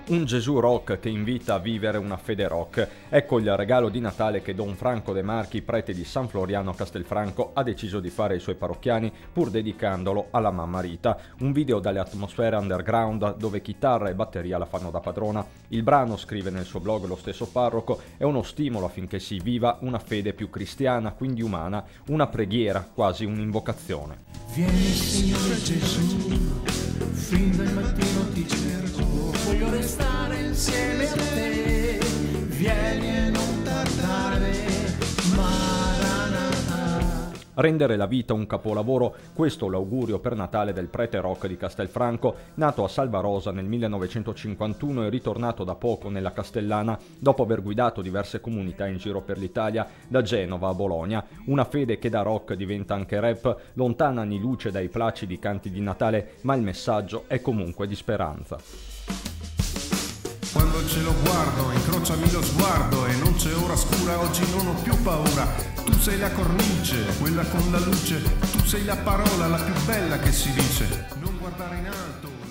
Un Gesù rock che invita a vivere una fede rock. Ecco il regalo di Natale che Don Franco De Marchi, prete di San Floriano a Castelfranco, ha deciso di fare ai suoi parrocchiani, pur dedicandolo alla mamma Rita. Un video dalle atmosfere underground dove chitarra e batteria la fanno da padrona. Il brano, scrive nel suo blog lo stesso parroco, è uno stimolo affinché si viva una fede più cristiana, quindi umana, una preghiera, quasi un'invocazione. Vieni Signore Gesù, fin dal mattino ti cerco, voglio restare insieme a te, vieni e non tardare, Maranatha. Rendere la vita un capolavoro, questo l'augurio per Natale del prete rock di Castelfranco, nato a Salvarosa nel 1951 e ritornato da poco nella Castellana dopo aver guidato diverse comunità in giro per l'Italia, da Genova a Bologna. Una fede che da rock diventa anche rap, lontana anni luce dai placidi canti di Natale, ma il messaggio è comunque di speranza. Quando il cielo guardo, incrociami lo sguardo e non c'è ora scura, oggi non ho più paura. Tu sei la cornice, quella con la luce, tu sei la parola, la più bella che si dice. Non guardare in alto.